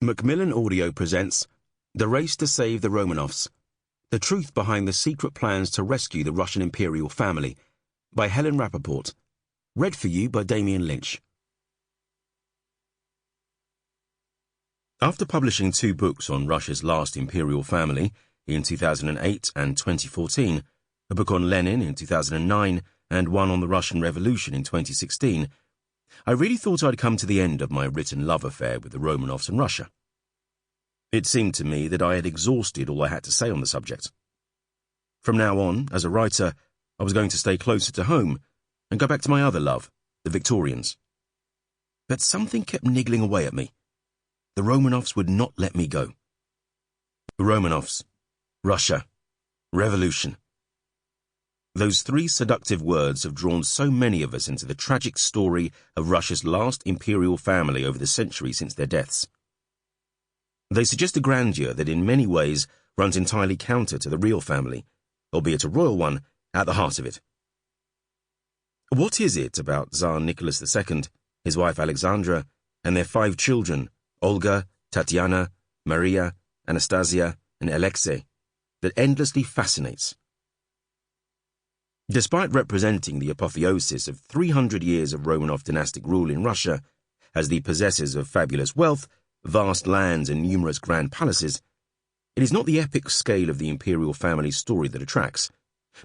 Macmillan Audio presents The Race to Save the Romanovs, The Truth Behind the Secret Plans to Rescue the Russian Imperial Family, by Helen Rappaport. Read for you by Damian Lynch. After publishing 2 books on Russia's last imperial family in 2008 and 2014, a book on Lenin in 2009 and one on the Russian Revolution in 2016, I really thought I'd come to the end of my written love affair with the Romanovs and Russia. It seemed to me that I had exhausted all I had to say on the subject. From now on, as a writer, I was going to stay closer to home and go back to my other love, the Victorians. But something kept niggling away at me. The Romanovs would not let me go. Romanovs, Russia, revolution. Those 3 seductive words have drawn so many of us into the tragic story of Russia's last imperial family over the century since their deaths. They suggest a grandeur that in many ways runs entirely counter to the real family, albeit a royal one, at the heart of it. What is it about Tsar Nicholas II, his wife Alexandra, and their 5 children, Olga, Tatiana, Maria, Anastasia, and Alexei, that endlessly fascinates? Despite representing the apotheosis of 300 years of Romanov dynastic rule in Russia, as the possessors of fabulous wealth, vast lands, and numerous grand palaces, it is not the epic scale of the imperial family's story that attracts,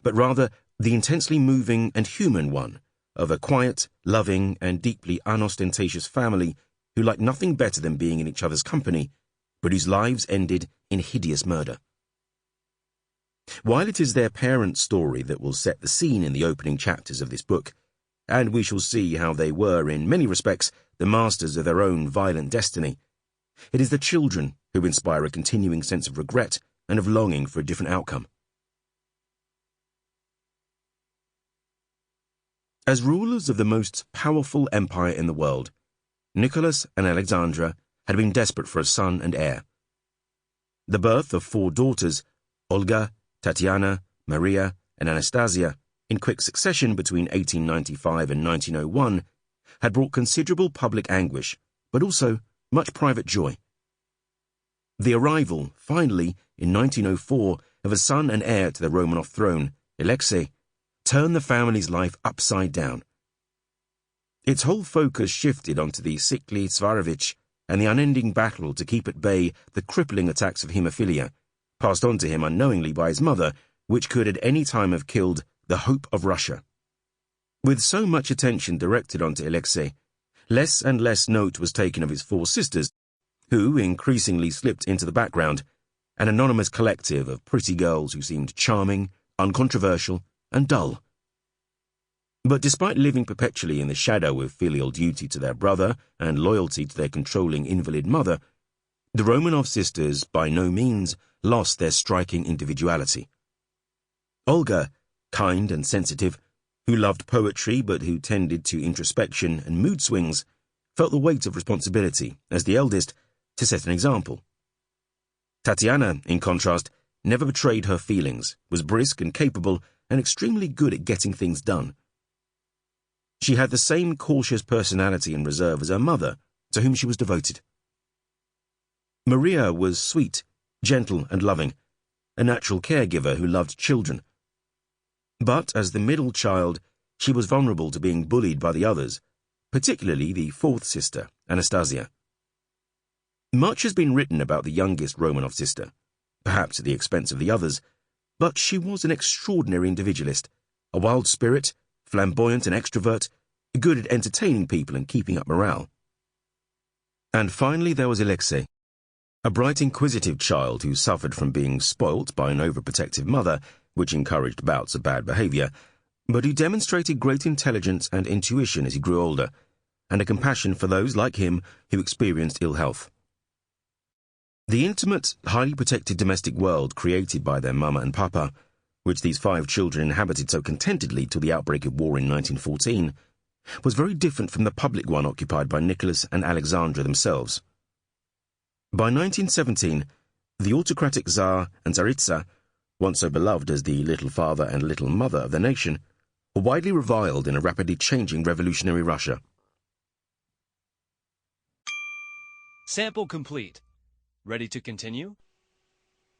but rather the intensely moving and human one of a quiet, loving, and deeply unostentatious family who like nothing better than being in each other's company, but whose lives ended in hideous murder. While it is their parents' story that will set the scene in the opening chapters of this book, and we shall see how they were in many respects the masters of their own violent destiny, it is the children who inspire a continuing sense of regret and of longing for a different outcome. As rulers of the most powerful empire in the world, Nicholas and Alexandra had been desperate for a son and heir. The birth of 4 daughters, Olga, Tatiana, Maria, and Anastasia, in quick succession between 1895 and 1901, had brought considerable public anguish, but also much private joy. The arrival, finally, in 1904, of a son and heir to the Romanov throne, Alexei, turned the family's life upside down. Its whole focus shifted onto the sickly Tsarevich and the unending battle to keep at bay the crippling attacks of haemophilia, passed on to him unknowingly by his mother, which could at any time have killed the hope of Russia. With so much attention directed onto Alexei, less and less note was taken of his 4 sisters, who increasingly slipped into the background, an anonymous collective of pretty girls who seemed charming, uncontroversial, and dull. But despite living perpetually in the shadow of filial duty to their brother and loyalty to their controlling invalid mother, the Romanov sisters by no means lost their striking individuality. Olga, kind and sensitive, who loved poetry but who tended to introspection and mood swings, felt the weight of responsibility, as the eldest, to set an example. Tatiana, in contrast, never betrayed her feelings, was brisk and capable, and extremely good at getting things done. She had the same cautious personality and reserve as her mother, to whom she was devoted. Maria was sweet, gentle and loving, a natural caregiver who loved children. But as the middle child, she was vulnerable to being bullied by the others, particularly the 4th sister, Anastasia. Much has been written about the youngest Romanov sister, perhaps at the expense of the others, but she was an extraordinary individualist, a wild spirit, flamboyant and extrovert, good at entertaining people and keeping up morale. And finally there was Alexei, a bright, inquisitive child who suffered from being spoilt by an overprotective mother, which encouraged bouts of bad behavior, but who demonstrated great intelligence and intuition as he grew older, and a compassion for those like him who experienced ill health. The intimate, highly protected domestic world created by their mama and papa, which these 5 children inhabited so contentedly till the outbreak of war in 1914, was very different from the public one occupied by Nicholas and Alexandra themselves. By 1917, the autocratic Tsar and Tsaritsa, once so beloved as the little father and little mother of the nation, were widely reviled in a rapidly changing revolutionary Russia. Sample complete. Ready to continue?